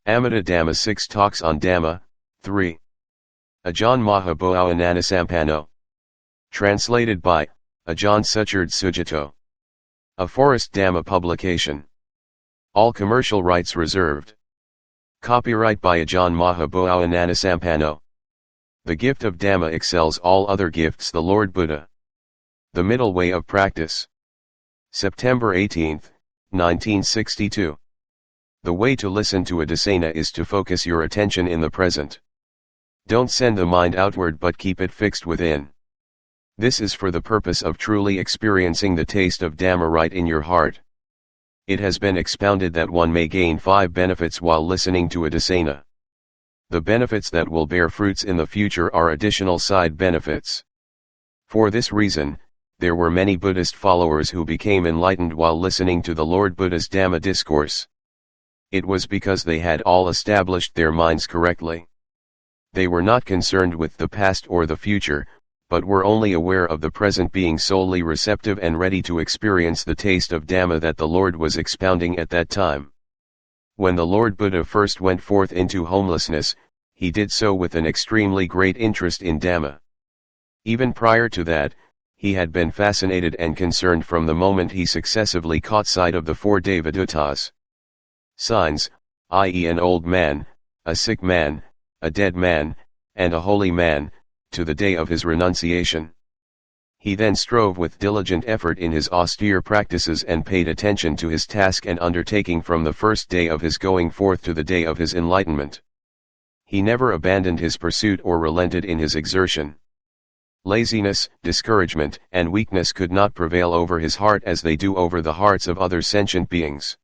Amata Dhamma 6 Talks on Dhamma, 3. Ajaan Mahã Boowa Ñanasampanno. Translated by, Ajaan Suchard Sujato. A Forest Dhamma publication. All commercial rights reserved. Copyright by Ajaan Mahã Boowa Ñanasampanno. The gift of Dhamma excels all other gifts. The Lord Buddha. The Middle Way of Practice. September 18, 1962. The way to listen to a dasana is to focus your attention in the present. Don't send the mind outward but keep it fixed within. This is for the purpose of truly experiencing the taste of Dhamma right in your heart. It has been expounded that one may gain 5 benefits while listening to a dasana. The benefits that will bear fruits in the future are additional side benefits. For this reason, there were many Buddhist followers who became enlightened while listening to the Lord Buddha's Dhamma discourse. It was because they had all established their minds correctly. They were not concerned with the past or the future, but were only aware of the present, being solely receptive and ready to experience the taste of Dhamma that the Lord was expounding at that time. When the Lord Buddha first went forth into homelessness, he did so with an extremely great interest in Dhamma. Even prior to that, he had been fascinated and concerned from the moment he successively caught sight of the 4 Devadutas. Signs, i.e. an old man, a sick man, a dead man, and a holy man, to the day of his renunciation. He then strove with diligent effort in his austere practices and paid attention to his task and undertaking from the first day of his going forth to the day of his enlightenment. He never abandoned his pursuit or relented in his exertion. Laziness, discouragement, and weakness could not prevail over his heart as they do over the hearts of other sentient beings.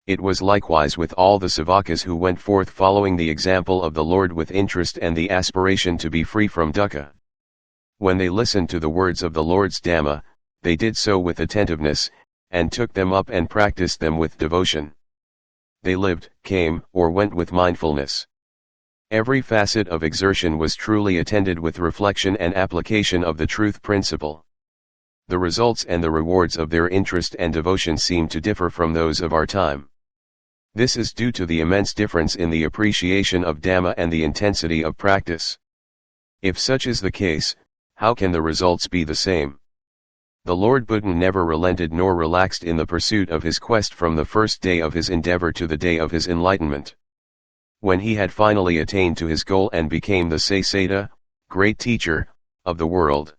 It was likewise with all the Savakas who went forth following the example of the Lord with interest and the aspiration to be free from dukkha. When they listened to the words of the Lord's Dhamma, they did so with attentiveness, and took them up and practiced them with devotion. They lived, came, or went with mindfulness. Every facet of exertion was truly attended with reflection and application of the truth principle. The results and the rewards of their interest and devotion seem to differ from those of our time. This is due to the immense difference in the appreciation of Dhamma and the intensity of practice. If such is the case, how can the results be the same? The Lord Buddha never relented nor relaxed in the pursuit of his quest from the first day of his endeavor to the day of his enlightenment. When he had finally attained to his goal and became the Sayasata, great teacher, of the world,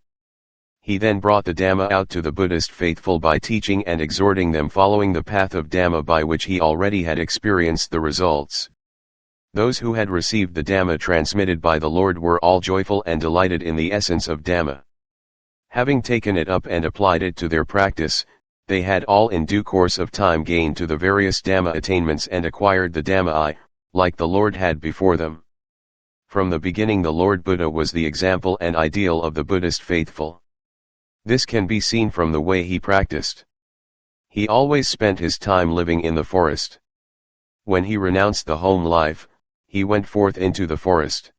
he then brought the Dhamma out to the Buddhist faithful by teaching and exhorting them following the path of Dhamma by which he already had experienced the results. Those who had received the Dhamma transmitted by the Lord were all joyful and delighted in the essence of Dhamma. Having taken it up and applied it to their practice, they had all in due course of time gained to the various Dhamma attainments and acquired the Dhamma like the Lord had before them. From the beginning the Lord Buddha was the example and ideal of the Buddhist faithful. This can be seen from the way he practiced. He always spent his time living in the forest. When he renounced the home life, he went forth into the forest.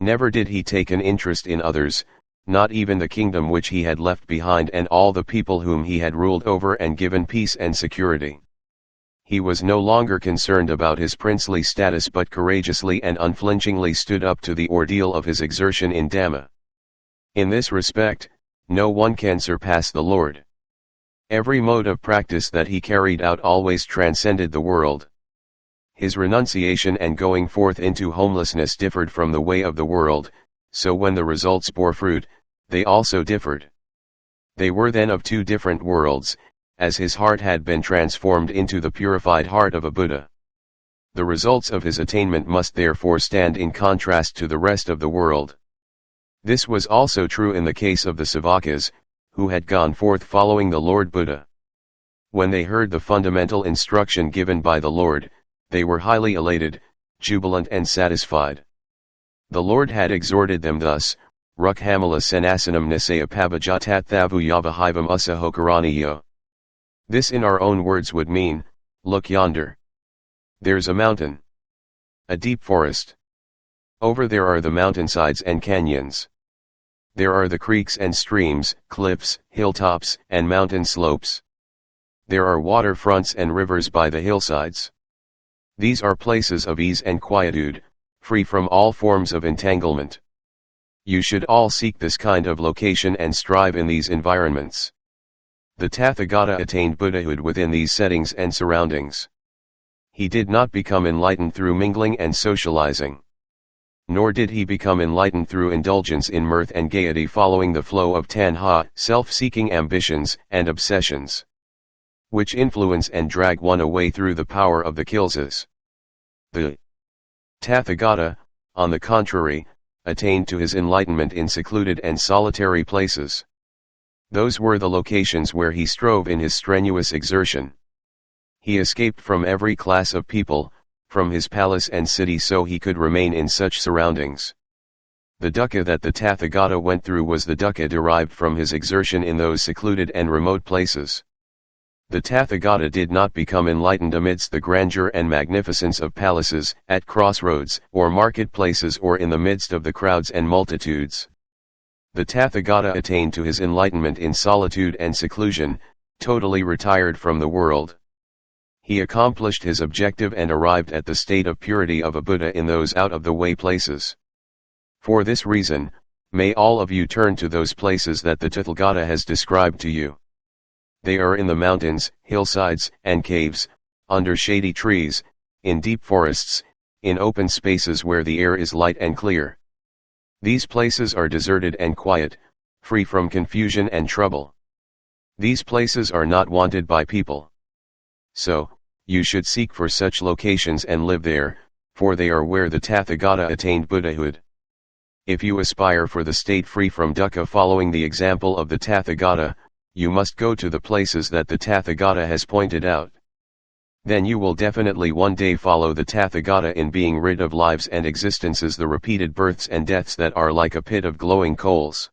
Never did he take an interest in others, not even the kingdom which he had left behind and all the people whom he had ruled over and given peace and security. He was no longer concerned about his princely status but courageously and unflinchingly stood up to the ordeal of his exertion in Dhamma. In this respect, no one can surpass the Lord. Every mode of practice that he carried out always transcended the world. His renunciation and going forth into homelessness differed from the way of the world, so when the results bore fruit, they also differed. They were then of 2 different worlds, as his heart had been transformed into the purified heart of a Buddha. The results of his attainment must therefore stand in contrast to the rest of the world. This was also true in the case of the Savakas, who had gone forth following the Lord Buddha. When they heard the fundamental instruction given by the Lord, they were highly elated, jubilant and satisfied. The Lord had exhorted them thus, Rukhamala Sanasanam Nisaya Pabhajatathavu Yavahivam Usahokaraniyo. This in our own words would mean, look yonder. There's a mountain. A deep forest. Over there are the mountainsides and canyons. There are the creeks and streams, cliffs, hilltops, and mountain slopes. There are waterfronts and rivers by the hillsides. These are places of ease and quietude, free from all forms of entanglement. You should all seek this kind of location and strive in these environments. The Tathagata attained Buddhahood within these settings and surroundings. He did not become enlightened through mingling and socializing. Nor did he become enlightened through indulgence in mirth and gaiety following the flow of tanha, self-seeking ambitions and obsessions, which influence and drag one away through the power of the kilesas. The Tathagata, on the contrary, attained to his enlightenment in secluded and solitary places. Those were the locations where he strove in his strenuous exertion. He escaped from every class of people, from his palace and city so he could remain in such surroundings. The dukkha that the Tathagata went through was the dukkha derived from his exertion in those secluded and remote places. The Tathagata did not become enlightened amidst the grandeur and magnificence of palaces, at crossroads, or marketplaces or in the midst of the crowds and multitudes. The Tathagata attained to his enlightenment in solitude and seclusion, totally retired from the world. He accomplished his objective and arrived at the state of purity of a Buddha in those out-of-the-way places. For this reason, may all of you turn to those places that the Tathagata has described to you. They are in the mountains, hillsides, and caves, under shady trees, in deep forests, in open spaces where the air is light and clear. These places are deserted and quiet, free from confusion and trouble. These places are not wanted by people. So, you should seek for such locations and live there, for they are where the Tathagata attained Buddhahood. If you aspire for the state free from dukkha following the example of the Tathagata, you must go to the places that the Tathagata has pointed out. Then you will definitely one day follow the Tathagata in being rid of lives and existences, the repeated births and deaths that are like a pit of glowing coals.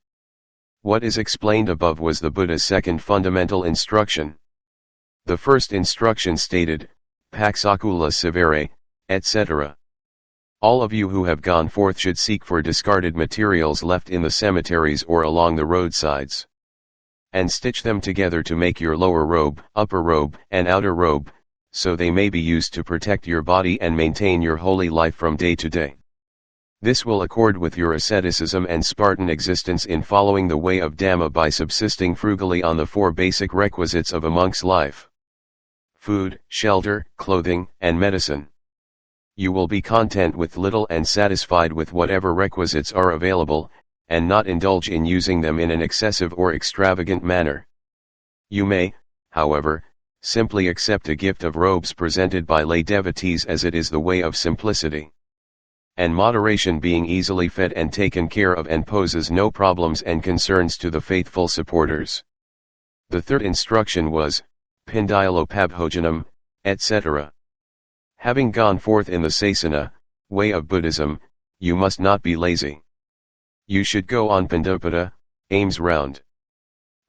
What is explained above was the Buddha's second fundamental instruction. The first instruction stated, Paksakula severe, etc. All of you who have gone forth should seek for discarded materials left in the cemeteries or along the roadsides, and stitch them together to make your lower robe, upper robe, and outer robe, so they may be used to protect your body and maintain your holy life from day to day. This will accord with your asceticism and Spartan existence in following the way of Dhamma by subsisting frugally on the four basic requisites of a monk's life: food, shelter, clothing, and medicine. You will be content with little and satisfied with whatever requisites are available, and not indulge in using them in an excessive or extravagant manner. You may, however, simply accept a gift of robes presented by lay devotees, as it is the way of simplicity and moderation, being easily fed and taken care of, and poses no problems and concerns to the faithful supporters. The third instruction was, Pindayalopabhojanam, etc. Having gone forth in the Sasana, way of Buddhism, you must not be lazy. You should go on Pandapata, aims round.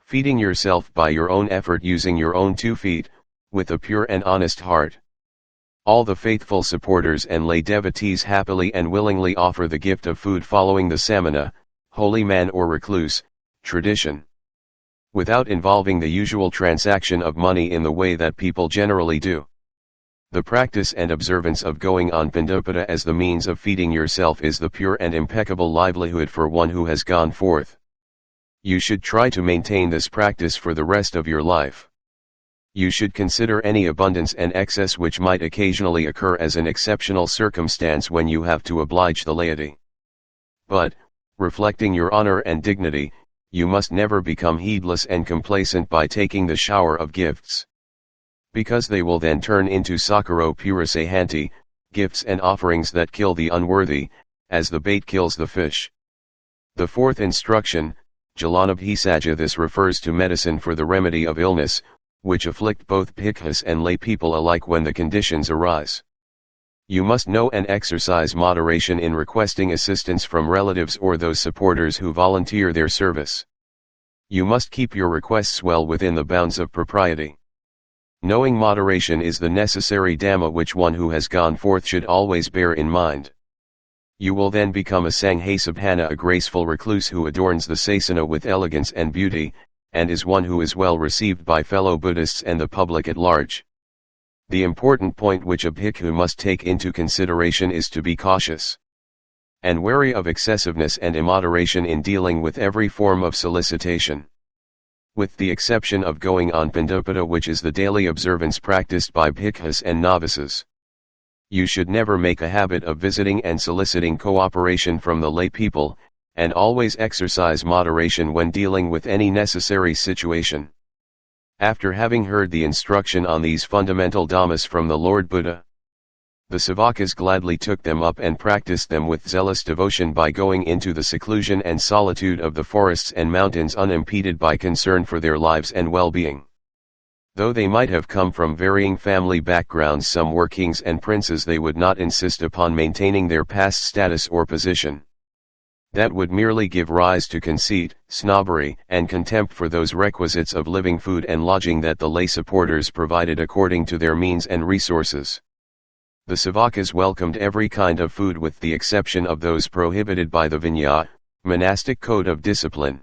Feeding yourself by your own effort using your own 2 feet, with a pure and honest heart. All the faithful supporters and lay devotees happily and willingly offer the gift of food following the samana, holy man or recluse, tradition, without involving the usual transaction of money in the way that people generally do. The practice and observance of going on Pandapata as the means of feeding yourself is the pure and impeccable livelihood for one who has gone forth. You should try to maintain this practice for the rest of your life. You should consider any abundance and excess which might occasionally occur as an exceptional circumstance when you have to oblige the laity. But, reflecting your honor and dignity, you must never become heedless and complacent by taking the shower of gifts, because they will then turn into sakaro purasahanti, gifts and offerings that kill the unworthy, as the bait kills the fish. The fourth instruction, Jalanabhisaja, this refers to medicine for the remedy of illness, which afflict both bhikkhus and lay people alike when the conditions arise. You must know and exercise moderation in requesting assistance from relatives or those supporters who volunteer their service. You must keep your requests well within the bounds of propriety. Knowing moderation is the necessary Dhamma which one who has gone forth should always bear in mind. You will then become a Sanghasabhana, a graceful recluse who adorns the Sasana with elegance and beauty, and is one who is well received by fellow Buddhists and the public at large. The important point which a bhikkhu must take into consideration is to be cautious and wary of excessiveness and immoderation in dealing with every form of solicitation. With the exception of going on Pandopata, which is the daily observance practiced by bhikkhus and novices. You should never make a habit of visiting and soliciting cooperation from the lay people, and always exercise moderation when dealing with any necessary situation. After having heard the instruction on these fundamental dhammas from the Lord Buddha, the Savakas gladly took them up and practiced them with zealous devotion by going into the seclusion and solitude of the forests and mountains unimpeded by concern for their lives and well-being. Though they might have come from varying family backgrounds, some were kings and princes, they would not insist upon maintaining their past status or position. That would merely give rise to conceit, snobbery, and contempt for those requisites of living, food and lodging that the lay supporters provided according to their means and resources. The Savakas welcomed every kind of food with the exception of those prohibited by the Vinaya, monastic code of discipline.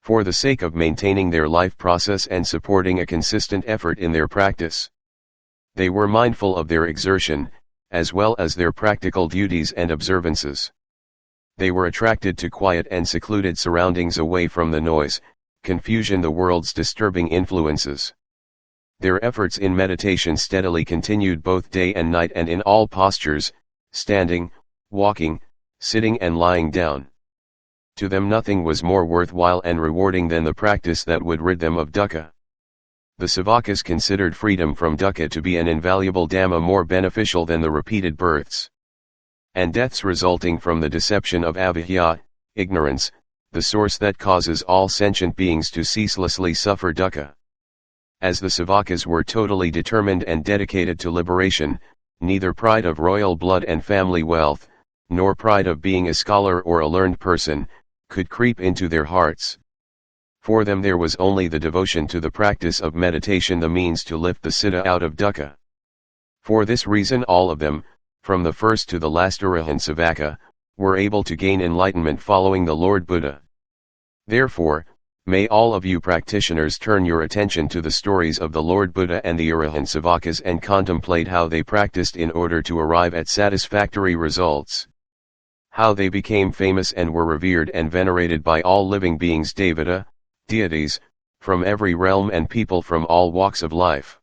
For the sake of maintaining their life process and supporting a consistent effort in their practice, they were mindful of their exertion, as well as their practical duties and observances. They were attracted to quiet and secluded surroundings away from the noise, confusion, the world's disturbing influences. Their efforts in meditation steadily continued both day and night and in all postures, standing, walking, sitting and lying down. To them nothing was more worthwhile and rewarding than the practice that would rid them of dukkha. The Savakas considered freedom from dukkha to be an invaluable dhamma, more beneficial than the repeated births and deaths resulting from the deception of avidya, ignorance, the source that causes all sentient beings to ceaselessly suffer dukkha. As the Savakas were totally determined and dedicated to liberation, neither pride of royal blood and family wealth, nor pride of being a scholar or a learned person, could creep into their hearts. For them there was only the devotion to the practice of meditation, the means to lift the citta out of dukkha. For this reason all of them, from the first to the last Arahant Savaka, were able to gain enlightenment following the Lord Buddha. Therefore, may all of you practitioners turn your attention to the stories of the Lord Buddha and the Arahant Savakas and contemplate how they practiced in order to arrive at satisfactory results. How they became famous and were revered and venerated by all living beings, Devata, deities, from every realm and people from all walks of life.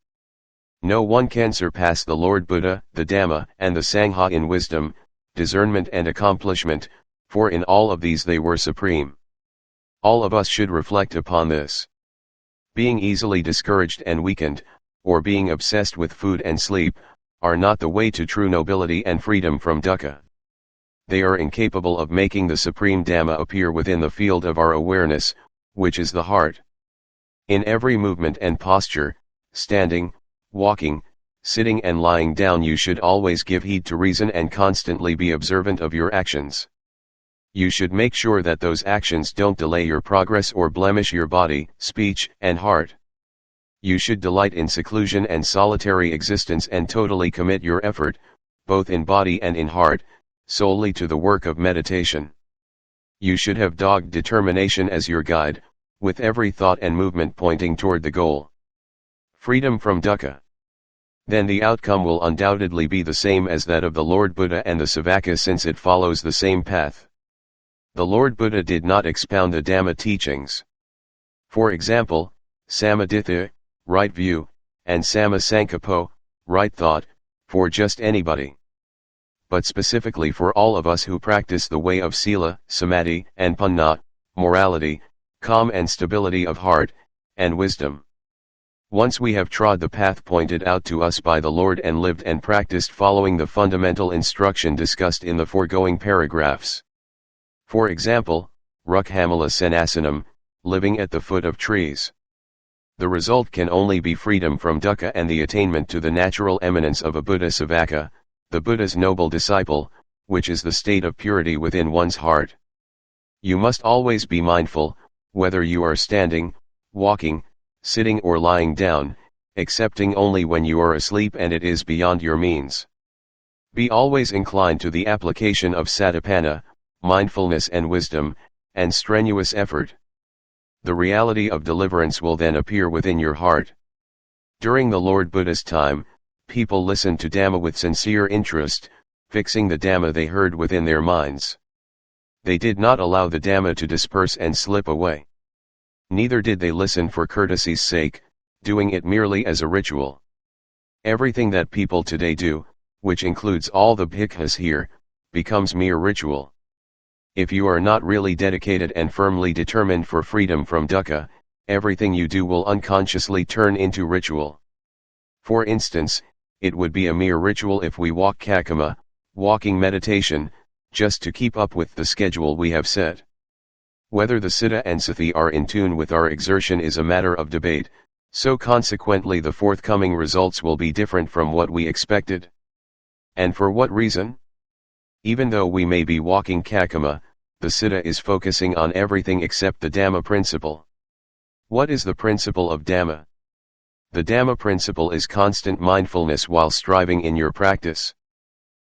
No one can surpass the Lord Buddha, the Dhamma, and the Sangha in wisdom, discernment and accomplishment, for in all of these they were supreme. All of us should reflect upon this. Being easily discouraged and weakened, or being obsessed with food and sleep, are not the way to true nobility and freedom from dukkha. They are incapable of making the supreme Dhamma appear within the field of our awareness, which is the heart. In every movement and posture, standing, walking, sitting and lying down, you should always give heed to reason and constantly be observant of your actions. You should make sure that those actions don't delay your progress or blemish your body, speech, and heart. You should delight in seclusion and solitary existence and totally commit your effort, both in body and in heart, solely to the work of meditation. You should have dogged determination as your guide, with every thought and movement pointing toward the goal. Freedom from dukkha. Then the outcome will undoubtedly be the same as that of the Lord Buddha and the Savaka, since it follows the same path. The Lord Buddha did not expound the Dhamma teachings. For example, Samaditha, right view, and Sammasankappo, right thought, for just anybody. But specifically for all of us who practice the way of Sila, Samadhi, and Panna, morality, calm and stability of heart, and wisdom. Once we have trod the path pointed out to us by the Lord and lived and practiced following the fundamental instruction discussed in the foregoing paragraphs. For example, Rukhamala Sanasanam, living at the foot of trees. The result can only be freedom from dukkha and the attainment to the natural eminence of a Buddha Savaka, the Buddha's noble disciple, which is the state of purity within one's heart. You must always be mindful, whether you are standing, walking, sitting or lying down, excepting only when you are asleep and it is beyond your means. Be always inclined to the application of satipana, mindfulness and wisdom, and strenuous effort. The reality of deliverance will then appear within your heart. During the Lord Buddha's time, People listened to Dhamma with sincere interest, fixing the Dhamma they heard within their minds. They did not allow the Dhamma to disperse and slip away. Neither did they listen for courtesy's sake, doing it merely as a ritual. Everything that people today do, which includes all the bhikkhus here, becomes mere ritual. If you are not really dedicated and firmly determined for freedom from dukkha, everything you do will unconsciously turn into ritual. For instance, it would be a mere ritual if we walk kakama, walking meditation, just to keep up with the schedule we have set. Whether the citta and sati are in tune with our exertion is a matter of debate, so consequently the forthcoming results will be different from what we expected. And for what reason? Even though we may be walking kakama, the citta is focusing on everything except the Dhamma principle. What is the principle of Dhamma? The Dhamma principle is constant mindfulness while striving in your practice.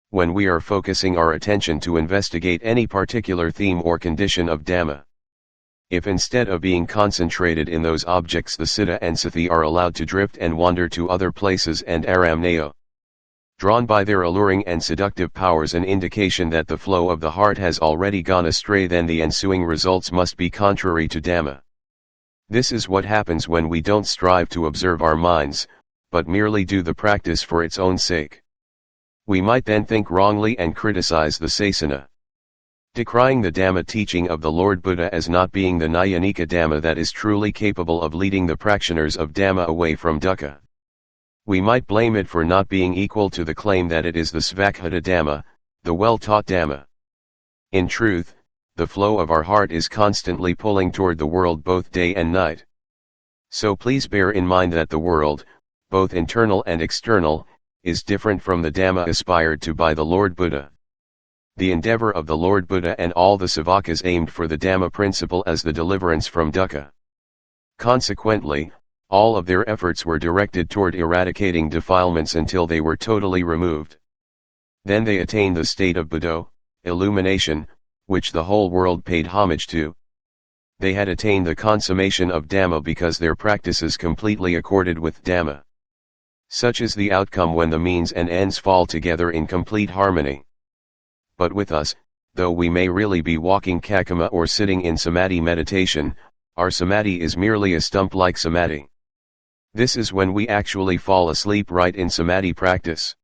When we are focusing our attention to investigate any particular theme or condition of Dhamma, if instead of being concentrated in those objects the citta and sati are allowed to drift and wander to other places and aramneo, drawn by their alluring and seductive powers, an indication that the flow of the heart has already gone astray, then the ensuing results must be contrary to Dhamma. This is what happens when we don't strive to observe our minds, but merely do the practice for its own sake. We might then think wrongly and criticize the sasana, decrying the Dhamma teaching of the Lord Buddha as not being the Nyanika Dhamma that is truly capable of leading the practitioners of Dhamma away from dukkha. We might blame it for not being equal to the claim that it is the Svakkhata Dhamma, the well-taught Dhamma. In truth, the flow of our heart is constantly pulling toward the world both day and night. So please bear in mind that the world, both internal and external, is different from the Dhamma aspired to by the Lord Buddha. The endeavor of the Lord Buddha and all the Savakas aimed for the Dhamma principle as the deliverance from dukkha. Consequently, all of their efforts were directed toward eradicating defilements until they were totally removed. Then they attained the state of Buddho, illumination, which the whole world paid homage to. They had attained the consummation of Dhamma because their practices completely accorded with Dhamma. Such is the outcome when the means and ends fall together in complete harmony. But with us, though we may really be walking kakama or sitting in samadhi meditation, our samadhi is merely a stump-like samadhi. This is when we actually fall asleep right in samadhi practice.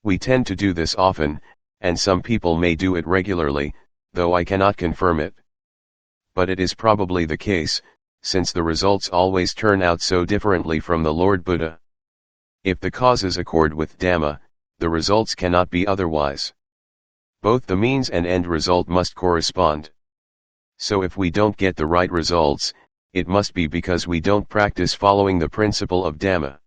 We tend to do this often, and some people may do it regularly, though I cannot confirm it. But it is probably the case, since the results always turn out so differently from the Lord Buddha. If the causes accord with Dhamma, the results cannot be otherwise. Both the means and end result must correspond. So if we don't get the right results, it must be because we don't practice following the principle of Dhamma.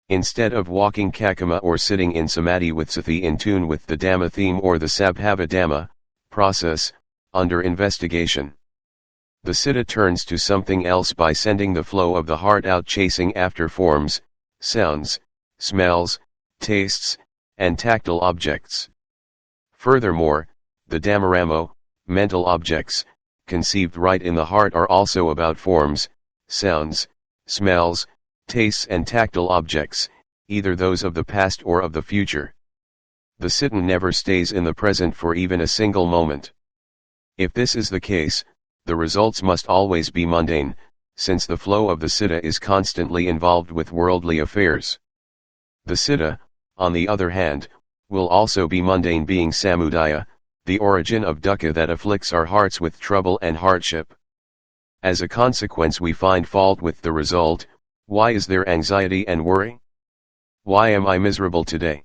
Instead of walking kakama or sitting in samadhi with sati in tune with the Dhamma theme or the Sabhava Dhamma process, under investigation, the citta turns to something else by sending the flow of the heart out chasing after forms, sounds, smells, tastes, and tactile objects. Furthermore, the Dhammaramo, mental objects, conceived right in the heart are also about forms, sounds, smells, tastes and tactile objects, either those of the past or of the future. The citta never stays in the present for even a single moment. If this is the case, the results must always be mundane, since the flow of the citta is constantly involved with worldly affairs. The citta, on the other hand, will also be mundane, being samudaya, the origin of dukkha that afflicts our hearts with trouble and hardship. As a consequence we find fault with the result. Why is there anxiety and worry? Why am I miserable today?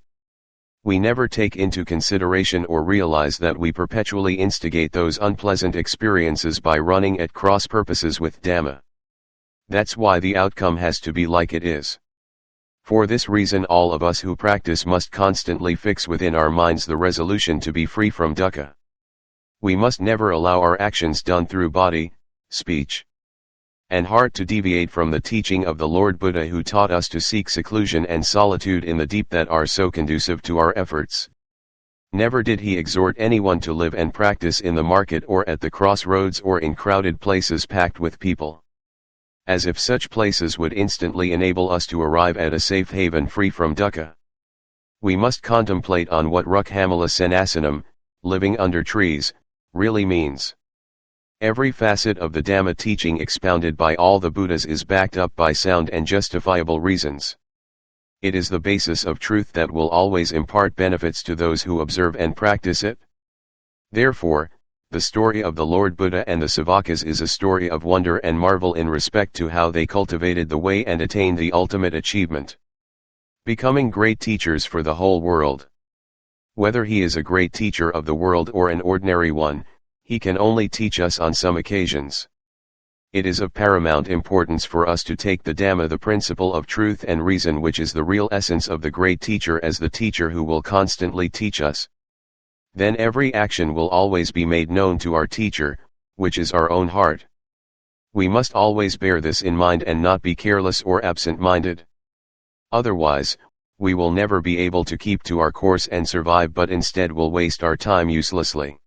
We never take into consideration or realize that we perpetually instigate those unpleasant experiences by running at cross purposes with Dhamma. That's why the outcome has to be like it is. For this reason all of us who practice must constantly fix within our minds the resolution to be free from dukkha. We must never allow our actions done through body, speech, and heart to deviate from the teaching of the Lord Buddha, who taught us to seek seclusion and solitude in the deep that are so conducive to our efforts. Never did he exhort anyone to live and practice in the market or at the crossroads or in crowded places packed with people. as if such places would instantly enable us to arrive at a safe haven free from dukkha. We must contemplate on what Rukhamala Sanasanam, living under trees, really means. Every facet of the Dhamma teaching expounded by all the Buddhas is backed up by sound and justifiable reasons. It is the basis of truth that will always impart benefits to those who observe and practice it. Therefore, the story of the Lord Buddha and the Savakas is a story of wonder and marvel in respect to how they cultivated the way and attained the ultimate achievement, becoming great teachers for the whole world. Whether he is a great teacher of the world or an ordinary one, he can only teach us on some occasions. It is of paramount importance for us to take the Dhamma, the principle of truth and reason, which is the real essence of the great teacher, as the teacher who will constantly teach us. Then every action will always be made known to our teacher, which is our own heart. We must always bear this in mind and not be careless or absent-minded. Otherwise, we will never be able to keep to our course and survive, but instead will waste our time uselessly.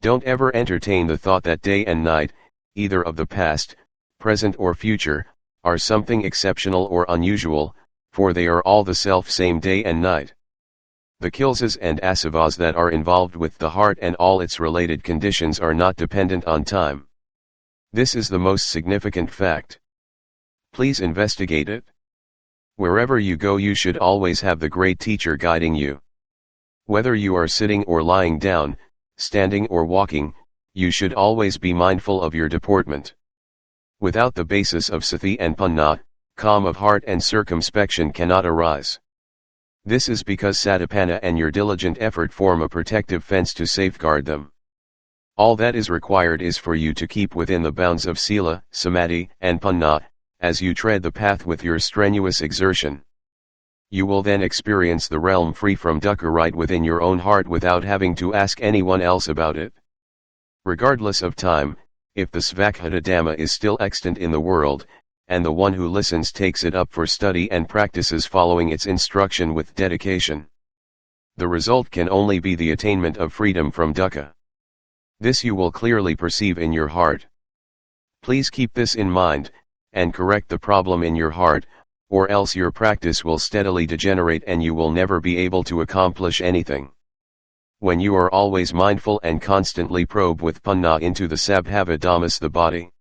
Don't ever entertain the thought that day and night, either of the past, present or future, are something exceptional or unusual, for they are all the self-same day and night. The kilsas and asavas that are involved with the heart and all its related conditions are not dependent on time. This is the most significant fact. Please investigate it. Wherever you go, you should always have the great teacher guiding you. Whether you are sitting or lying down, standing or walking, you should always be mindful of your deportment. Without the basis of sati and panna, calm of heart and circumspection cannot arise. This is because satipana and your diligent effort form a protective fence to safeguard them. All that is required is for you to keep within the bounds of sila, samadhi, and panna, as you tread the path with your strenuous exertion. You will then experience the realm free from dukkha right within your own heart without having to ask anyone else about it. Regardless of time, if the Svakkhata Dhamma is still extant in the world, and the one who listens takes it up for study and practices following its instruction with dedication, the result can only be the attainment of freedom from dukkha. This you will clearly perceive in your heart. Please keep this in mind, and correct the problem in your heart, or else your practice will steadily degenerate and you will never be able to accomplish anything. When you are always mindful and constantly probe with panna into the sabhava dhammas, the body.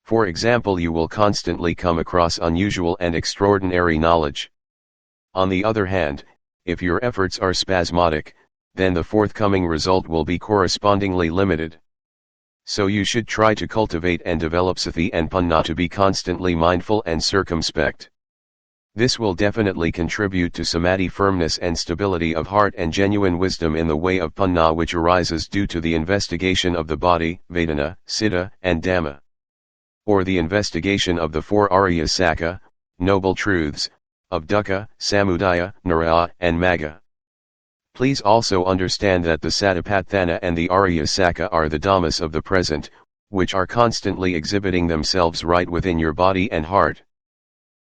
For example, you will constantly come across unusual and extraordinary knowledge. On the other hand, if your efforts are spasmodic, then the forthcoming result will be correspondingly limited. So you should try to cultivate and develop sati and panna to be constantly mindful and circumspect. This will definitely contribute to samadhi, firmness and stability of heart, and genuine wisdom in the way of panna, which arises due to the investigation of the body, vedana, citta, and dhamma. Or the investigation of the four Arya Sakha, noble truths, of dukkha, samudaya, niraya, and magga. Please also understand that the Satipatthana and the Arya Sakha are the dhammas of the present, which are constantly exhibiting themselves right within your body and heart.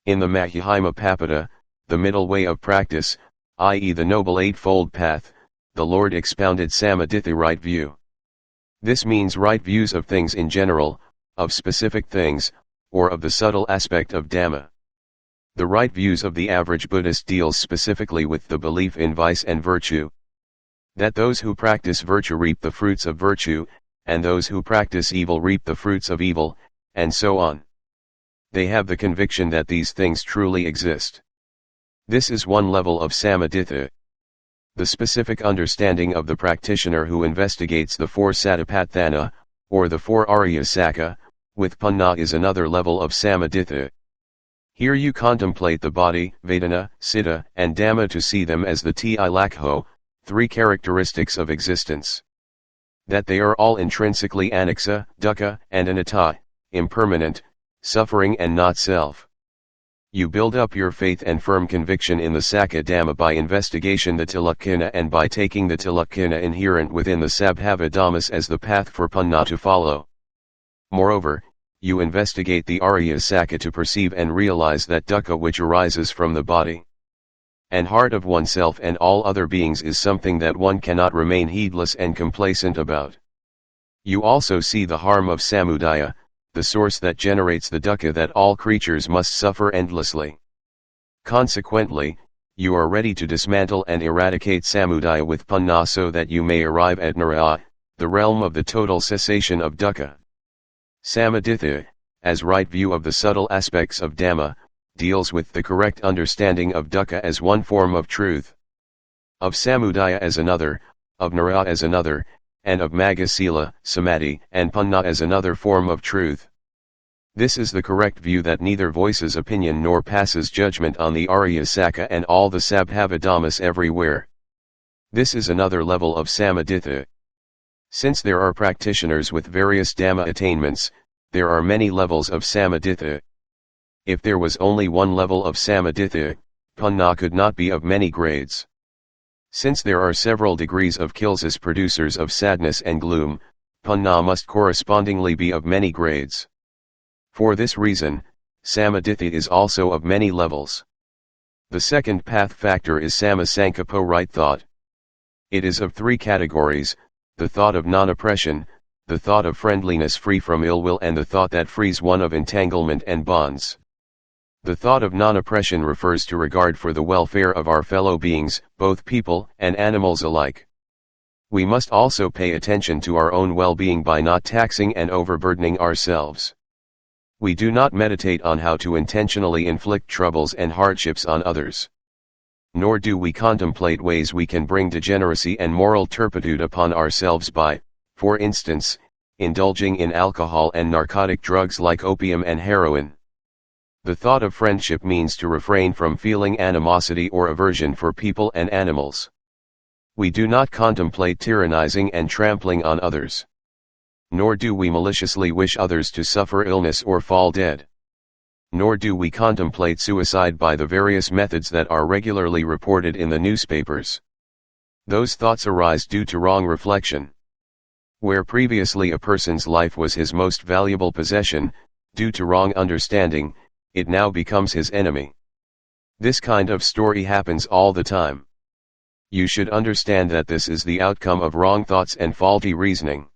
In the Mahihima Papada, the middle way of practice, i.e. the Noble Eightfold Path, the Lord expounded Samaditthi, right view. This means right views of things in general, of specific things, or of the subtle aspect of Dhamma. The right views of the average Buddhist deals specifically with the belief in vice and virtue. That those who practice virtue reap the fruits of virtue, and those who practice evil reap the fruits of evil, and so on. They have the conviction that these things truly exist. This is one level of samaditthi. The specific understanding of the practitioner who investigates the four satipatthana, or the four Arya Sakha, with panna is another level of samaditthi. Here you contemplate the body, vedana, citta, and dhamma to see them as the tilakho, three characteristics of existence. That they are all intrinsically anicca, dukkha, and anatta, impermanent, suffering and not self. You build up your faith and firm conviction in the Sakha Dhamma by investigation the Tilakkana and by taking the Tilakkana inherent within the Sabhava Dhammas as the path for panna to follow. Moreover, you investigate the Arya Sakha to perceive and realize that dukkha which arises from the body and heart of oneself and all other beings is something that one cannot remain heedless and complacent about. You also see the harm of samudaya, the source that generates the dukkha that all creatures must suffer endlessly. Consequently, you are ready to dismantle and eradicate samudaya with panna so that you may arrive at niraya, the realm of the total cessation of dukkha. Samaditya, as right view of the subtle aspects of Dhamma, deals with the correct understanding of dukkha as one form of truth, of samudaya as another, of niraya as another, and of magga sila, samadhi, and panna as another form of truth. This is the correct view that neither voices opinion nor passes judgment on the Arya Sakha and all the Sabhava Dhammas everywhere. This is another level of Samaditya. Since there are practitioners with various Dhamma attainments, there are many levels of Samaditya. If there was only one level of Samaditya, panna could not be of many grades. Since there are several degrees of kilsas producers of sadness and gloom, panna must correspondingly be of many grades. For this reason, samaditya is also of many levels. The second path factor is sammasankappo, right thought. It is of three categories: the thought of non-oppression, the thought of friendliness free from ill will, and the thought that frees one of entanglement and bonds. The thought of non-oppression refers to regard for the welfare of our fellow beings, both people and animals alike. We must also pay attention to our own well-being by not taxing and overburdening ourselves. We do not meditate on how to intentionally inflict troubles and hardships on others. Nor do we contemplate ways we can bring degeneracy and moral turpitude upon ourselves by, for instance, indulging in alcohol and narcotic drugs like opium and heroin. The thought of friendship means to refrain from feeling animosity or aversion for people and animals. We do not contemplate tyrannizing and trampling on others. Nor do we maliciously wish others to suffer illness or fall dead. Nor do we contemplate suicide by the various methods that are regularly reported in the newspapers. Those thoughts arise due to wrong reflection. Where previously a person's life was his most valuable possession, due to wrong understanding, it now becomes his enemy. This kind of story happens all the time. You should understand that this is the outcome of wrong thoughts and faulty reasoning.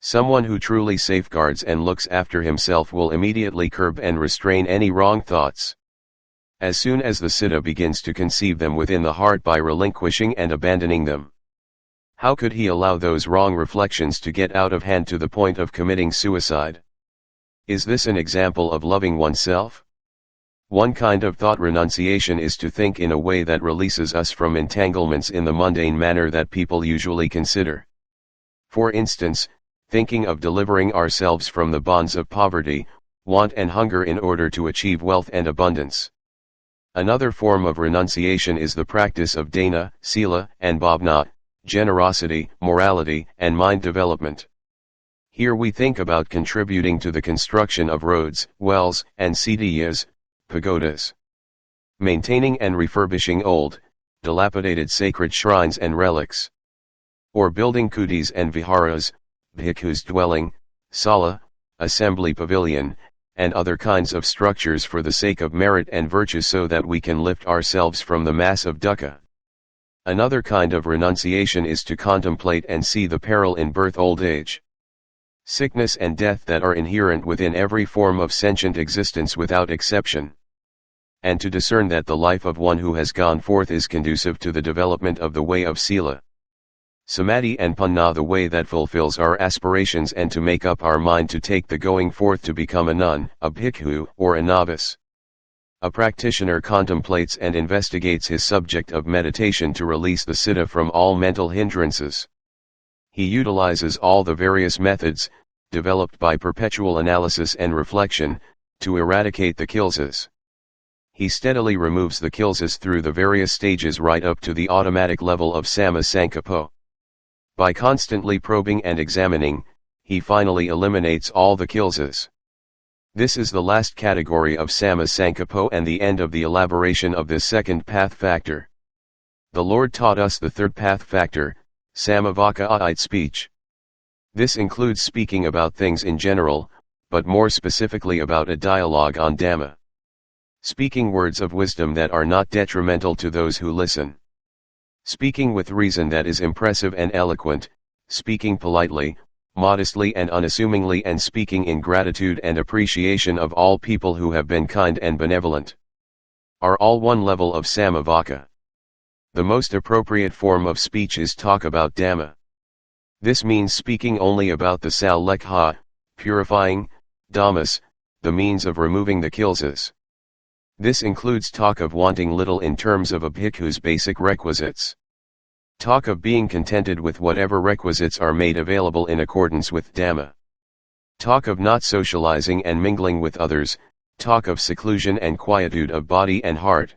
Someone who truly safeguards and looks after himself will immediately curb and restrain any wrong thoughts. As soon as the siddha begins to conceive them within the heart by relinquishing and abandoning them. How could he allow those wrong reflections to get out of hand to the point of committing suicide? Is this an example of loving oneself? One kind of thought renunciation is to think in a way that releases us from entanglements in the mundane manner that people usually consider. For instance, thinking of delivering ourselves from the bonds of poverty, want and hunger in order to achieve wealth and abundance. Another form of renunciation is the practice of dana, sila, and bhavna, generosity, morality, and mind development. Here we think about contributing to the construction of roads, wells, and siddhiyas, pagodas. Maintaining and refurbishing old, dilapidated sacred shrines and relics. Or building kutis and viharas, bhikkhus dwelling, sala, assembly pavilion, and other kinds of structures for the sake of merit and virtue so that we can lift ourselves from the mass of dukkha. Another kind of renunciation is to contemplate and see the peril in birth, old age, sickness and death that are inherent within every form of sentient existence without exception. And to discern that the life of one who has gone forth is conducive to the development of the way of sila, samadhi and panna, the way that fulfills our aspirations, and to make up our mind to take the going forth to become a nun, a bhikkhu, or a novice. A practitioner contemplates and investigates his subject of meditation to release the siddha from all mental hindrances. He utilizes all the various methods, developed by perpetual analysis and reflection, to eradicate the kilsas. He steadily removes the kilsas through the various stages right up to the automatic level of sammasankappo. By constantly probing and examining, he finally eliminates all the kilsas. This is the last category of sammasankappo and the end of the elaboration of this second path factor. The Lord taught us the third path factor, samavaka, speech. This includes speaking about things in general, but more specifically about a dialogue on Dhamma. Speaking words of wisdom that are not detrimental to those who listen. Speaking with reason that is impressive and eloquent, speaking politely, modestly and unassumingly, and speaking in gratitude and appreciation of all people who have been kind and benevolent, are all one level of Samavaka. The most appropriate form of speech is talk about Dhamma. This means speaking only about the Salekha, purifying, Dhammas, the means of removing the kilesas. This includes talk of wanting little in terms of a bhikkhu's basic requisites. Talk of being contented with whatever requisites are made available in accordance with Dhamma. Talk of not socializing and mingling with others, talk of seclusion and quietude of body and heart.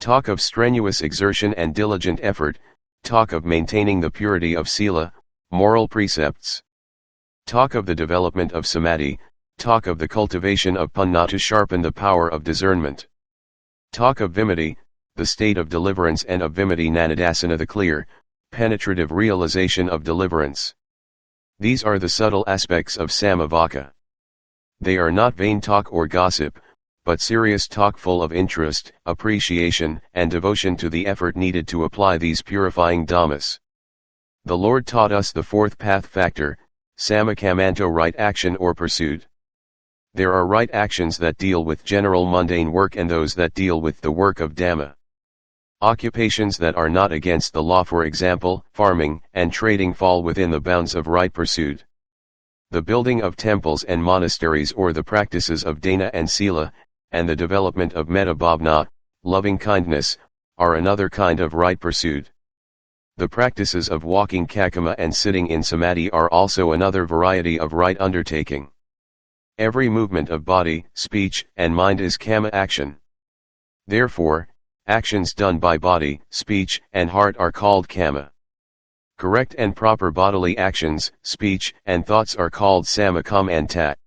Talk of strenuous exertion and diligent effort, talk of maintaining the purity of sila, moral precepts. Talk of the development of samadhi, talk of the cultivation of panna to sharpen the power of discernment. Talk of vimutti, the state of deliverance, and of vimutti nanadasana, the clear, penetrative realization of deliverance. These are the subtle aspects of Samavaka. They are not vain talk or gossip, but serious talk full of interest, appreciation, and devotion to the effort needed to apply these purifying dhammas. The Lord taught us the fourth path factor, Samakamanto, right action or pursuit. There are right actions that deal with general mundane work and those that deal with the work of Dhamma. Occupations that are not against the law, for example, farming and trading, fall within the bounds of right pursuit. The building of temples and monasteries, or the practices of dana and sila, and the development of metta bhavna, loving kindness, are another kind of right pursuit. The practices of walking kakama and sitting in samadhi are also another variety of right undertaking. Every movement of body, speech, and mind is kama action. Therefore, actions done by body, speech, and heart are called kama. Correct and proper bodily actions, speech, and thoughts are called samakam and tat.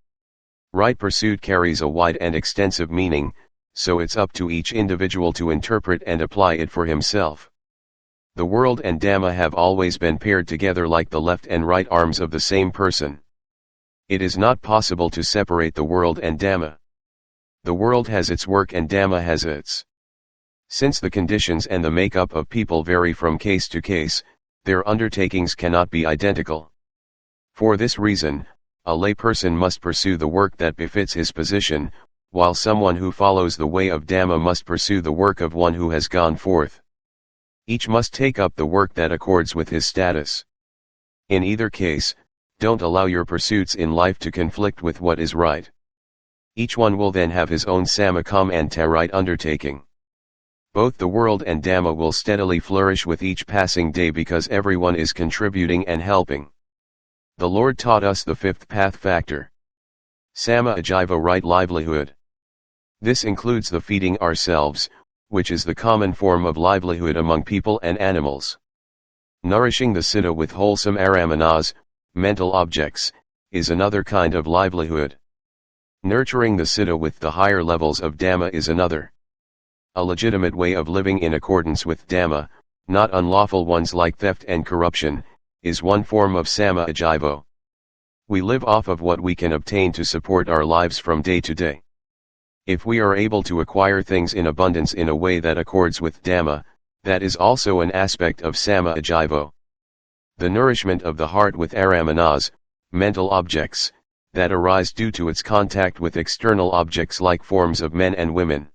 Right pursuit carries a wide and extensive meaning, so it's up to each individual to interpret and apply it for himself. The world and Dhamma have always been paired together like the left and right arms of the same person. It is not possible to separate the world and Dhamma. The world has its work and Dhamma has its. Since the conditions and the makeup of people vary from case to case, their undertakings cannot be identical. For this reason, a lay person must pursue the work that befits his position, while someone who follows the way of Dhamma must pursue the work of one who has gone forth. Each must take up the work that accords with his status. In either case, don't allow your pursuits in life to conflict with what is right. Each one will then have his own samakam and right undertaking. Both the world and Dhamma will steadily flourish with each passing day because everyone is contributing and helping. The Lord taught us the fifth path factor. Sama ajiva, right livelihood. This includes the feeding ourselves, which is the common form of livelihood among people and animals. Nourishing the citta with wholesome aramanas, mental objects, is another kind of livelihood. Nurturing the citta with the higher levels of Dhamma is another. A legitimate way of living in accordance with Dhamma, not unlawful ones like theft and corruption, is one form of sama ajivo. We live off of what we can obtain to support our lives from day to day. If we are able to acquire things in abundance in a way that accords with Dhamma, that is also an aspect of sama ajivo. The nourishment of the heart with aramanas, mental objects, that arise due to its contact with external objects like forms of men and women.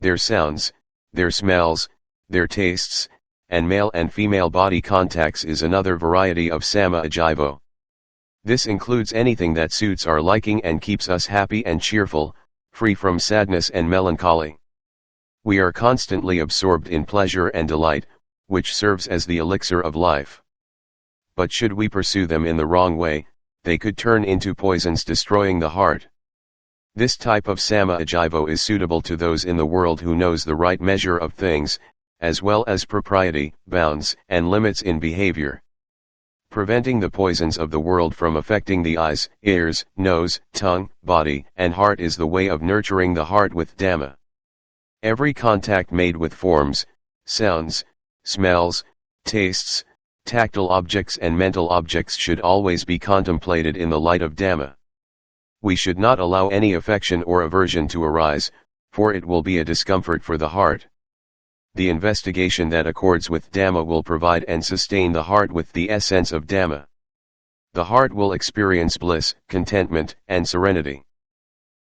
Their sounds, their smells, their tastes, and male and female body contacts is another variety of sama ajivo. This includes anything that suits our liking and keeps us happy and cheerful, free from sadness and melancholy. We are constantly absorbed in pleasure and delight, which serves as the elixir of life. But should we pursue them in the wrong way, they could turn into poisons destroying the heart. This type of sama ajivo is suitable to those in the world who knows the right measure of things, as well as propriety, bounds, and limits in behavior. Preventing the poisons of the world from affecting the eyes, ears, nose, tongue, body, and heart is the way of nurturing the heart with Dhamma. Every contact made with forms, sounds, smells, tastes, tactile objects and mental objects should always be contemplated in the light of Dhamma. We should not allow any affection or aversion to arise, for it will be a discomfort for the heart. The investigation that accords with Dhamma will provide and sustain the heart with the essence of Dhamma. the heart will experience bliss, contentment, and serenity.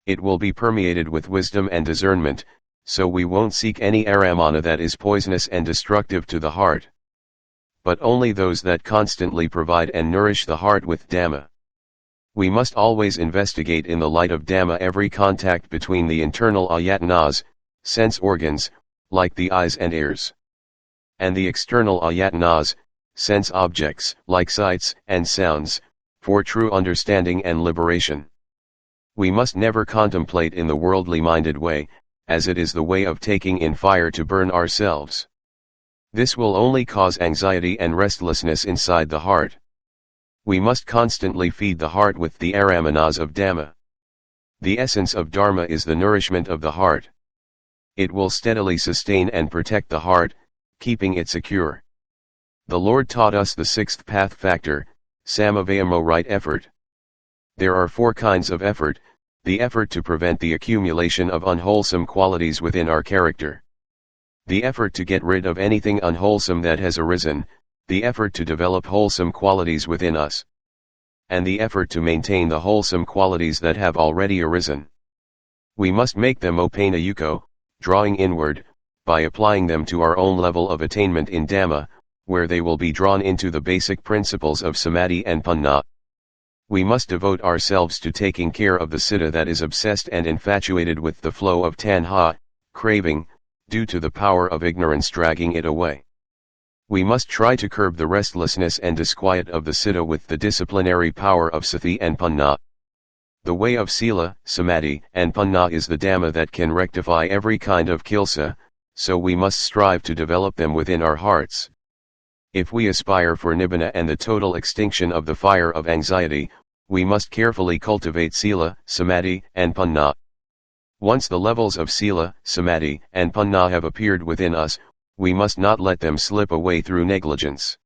It will be permeated with wisdom and discernment, so we won't seek any aramana that is poisonous and destructive to the heart. But only those that constantly provide and nourish the heart with Dhamma. We must always investigate in the light of Dhamma every contact between the internal ayatanas, sense organs, like the eyes and ears, and the external ayatanas, sense objects, like sights and sounds, for true understanding and liberation. We must never contemplate in the worldly-minded way, as it is the way of taking in fire to burn ourselves. This will only cause anxiety and restlessness inside the heart. We must constantly feed the heart with the aramanas of Dhamma. The essence of Dharma is the nourishment of the heart. It will steadily sustain and protect the heart, keeping it secure. The Lord taught us the sixth path factor, samavayamo, right effort. There are four kinds of effort: the effort to prevent the accumulation of unwholesome qualities within our character, the effort to get rid of anything unwholesome that has arisen, the effort to develop wholesome qualities within us, and the effort to maintain the wholesome qualities that have already arisen. We must make them opanayuko, drawing inward, by applying them to our own level of attainment in Dhamma, where they will be drawn into the basic principles of samadhi and panna. We must devote ourselves to taking care of the citta that is obsessed and infatuated with the flow of tanha, craving, due to the power of ignorance dragging it away. We must try to curb the restlessness and disquiet of the citta with the disciplinary power of sati and panna. The way of sila, samadhi, and panna is the Dhamma that can rectify every kind of kilesa, so we must strive to develop them within our hearts. If we aspire for nibbana and the total extinction of the fire of anxiety, we must carefully cultivate sila, samadhi, and panna. Once the levels of sila, samadhi, and panna have appeared within us, we must not let them slip away through negligence.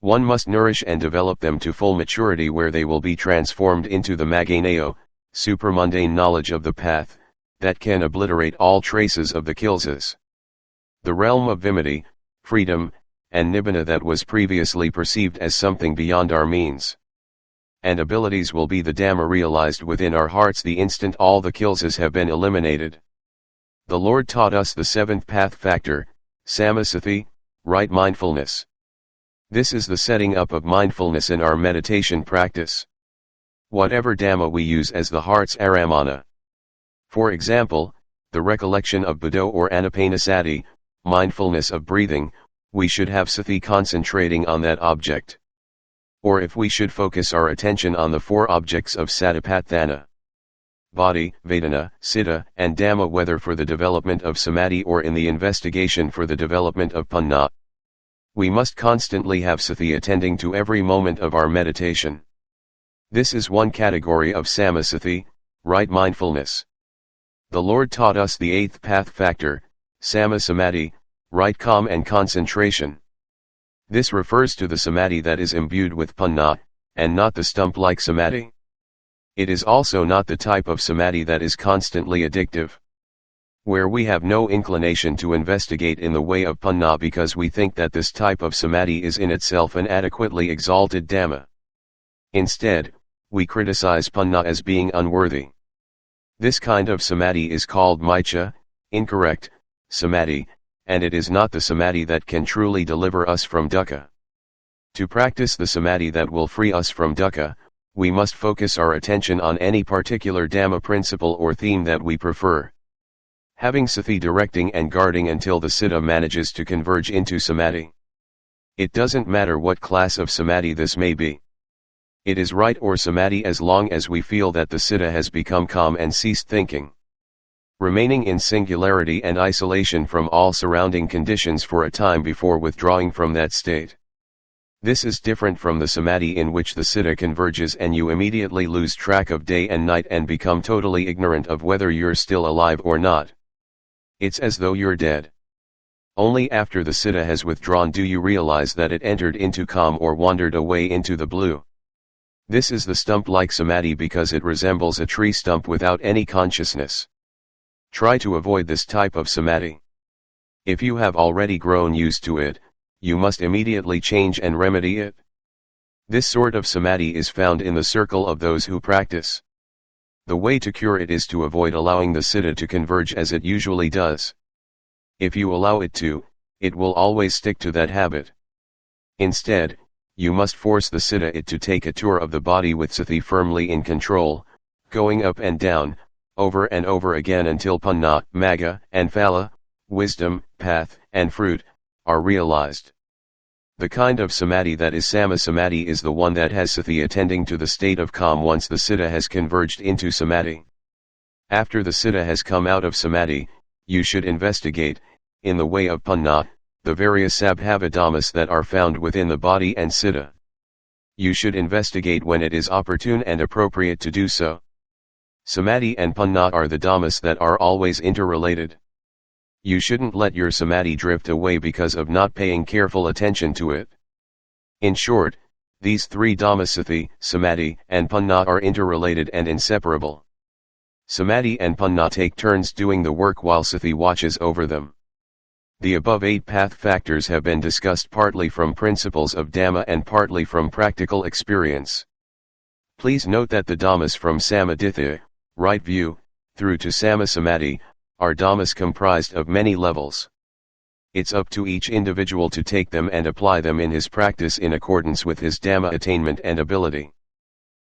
One must nourish and develop them to full maturity, where they will be transformed into the maganayo, supramundane knowledge of the path, that can obliterate all traces of the kilesas. The realm of vimutti, freedom, and nibbana that was previously perceived as something beyond our means and abilities will be the Dhamma realized within our hearts the instant all the kilesas have been eliminated. The Lord taught us the seventh path factor, samasati, right mindfulness. This is the setting up of mindfulness in our meditation practice. Whatever Dhamma we use as the heart's aramana. For example, the recollection of Buddha or anapanasati, mindfulness of breathing, we should have sati concentrating on that object. Or if we should focus our attention on the four objects of satipatthana, body, vedana, citta, and Dhamma, whether for the development of samadhi or in the investigation for the development of panna, we must constantly have sati attending to every moment of our meditation. This is one category of samasati, right mindfulness. The Lord taught us the eighth path factor, samasamadhi, right calm and concentration. This refers to the samadhi that is imbued with panna, and not the stump-like samadhi. It is also not the type of samadhi that is constantly addictive, where we have no inclination to investigate in the way of panna because we think that this type of samadhi is in itself an adequately exalted Dhamma. Instead, we criticize panna as being unworthy. This kind of samadhi is called miccha, incorrect, samadhi, and it is not the samadhi that can truly deliver us from dukkha. To practice the samadhi that will free us from dukkha, we must focus our attention on any particular Dhamma principle or theme that we prefer, having sati directing and guarding until the citta manages to converge into samadhi. It doesn't matter what class of samadhi this may be. It is right or samadhi as long as we feel that the citta has become calm and ceased thinking, remaining in singularity and isolation from all surrounding conditions for a time before withdrawing from that state. This is different from the samadhi in which the citta converges and you immediately lose track of day and night and become totally ignorant of whether you're still alive or not. It's as though you're dead. Only after the citta has withdrawn do you realize that it entered into calm or wandered away into the blue. This is the stump-like samadhi because it resembles a tree stump without any consciousness. Try to avoid this type of samadhi. If you have already grown used to it, you must immediately change and remedy it. This sort of samadhi is found in the circle of those who practice. The way to cure it is to avoid allowing the citta to converge as it usually does. If you allow it to, it will always stick to that habit. Instead, you must force the citta it to take a tour of the body with sati firmly in control, going up and down, over and over again until panna, magga, and phala, wisdom, path, and fruit, are realized. The kind of samadhi that is sama samadhi is the one that has sati attending to the state of calm once the citta has converged into samadhi. After the citta has come out of samadhi, you should investigate, in the way of panna, the various sabhava dhammas that are found within the body and citta. You should investigate when it is opportune and appropriate to do so. Samadhi and panna are the dhammas that are always interrelated. You shouldn't let your samadhi drift away because of not paying careful attention to it. In short, these three dhammas sati, samadhi, and panna are interrelated and inseparable. Samadhi and panna take turns doing the work while sati watches over them. The above 8 path factors have been discussed partly from principles of Dhamma and partly from practical experience. Please note that the dhammas from samadhitya, right view, through to sama samadhi, are dhammas comprised of many levels. It's up to each individual to take them and apply them in his practice in accordance with his Dhamma attainment and ability.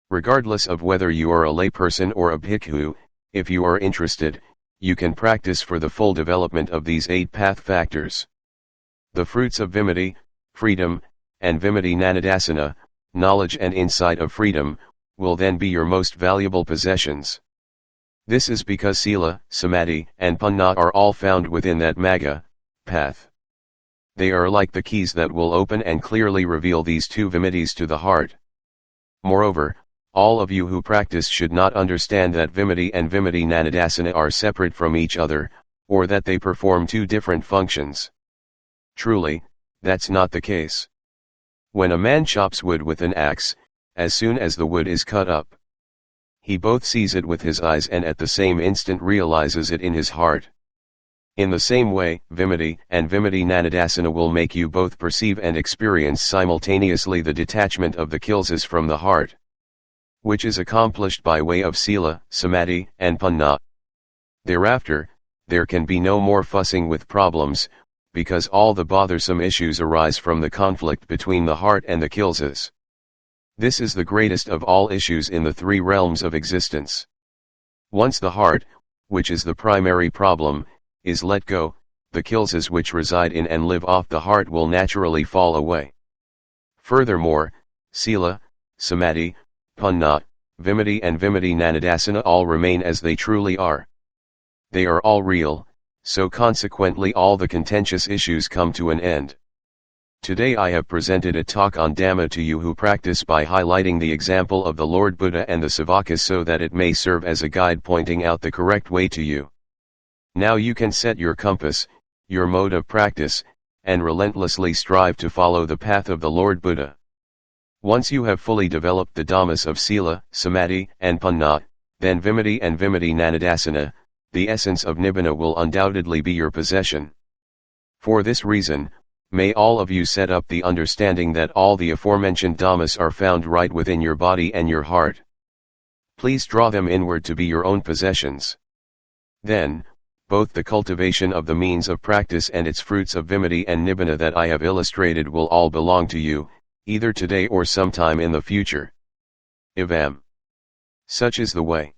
Regardless of whether you are a layperson or a bhikkhu, if you are interested, you can practice for the full development of these 8 path factors. The fruits of vimutti, freedom, and vimutti nanadasana, knowledge and insight of freedom, will then be your most valuable possessions. This is because sila, samadhi, and panna are all found within that magga, path. They are like the keys that will open and clearly reveal these 2 vimuttis to the heart. Moreover, all of you who practice should not understand that vimutti and vimutti nanadasana are separate from each other, or that they perform 2 different functions. Truly, that's not the case. When a man chops wood with an axe, as soon as the wood is cut up, he both sees it with his eyes and at the same instant realizes it in his heart. In the same way, vimutti and vimutti nanadasana will make you both perceive and experience simultaneously the detachment of the kilesas from the heart, which is accomplished by way of sila, samadhi, and panna. Thereafter, there can be no more fussing with problems, because all the bothersome issues arise from the conflict between the heart and the kilesas. This is the greatest of all issues in the 3 realms of existence. Once the heart, which is the primary problem, is let go, the kilesas which reside in and live off the heart will naturally fall away. Furthermore, sila, samadhi, panna, vimutti and vimutti nanadasana all remain as they truly are. They are all real, so consequently all the contentious issues come to an end. Today I have presented a talk on Dhamma to you who practice by highlighting the example of the Lord Buddha and the Savakas so that it may serve as a guide pointing out the correct way to you. Now you can set your compass, your mode of practice, and relentlessly strive to follow the path of the Lord Buddha. Once you have fully developed the dhammas of sila, samadhi, and panna, then vimutti and vimutti nanadasana, the essence of nibbana will undoubtedly be your possession. For this reason, may all of you set up the understanding that all the aforementioned dhammas are found right within your body and your heart. Please draw them inward to be your own possessions. Then, both the cultivation of the means of practice and its fruits of vimutti and nibbana that I have illustrated will all belong to you, either today or sometime in the future. Evam. Such is the way.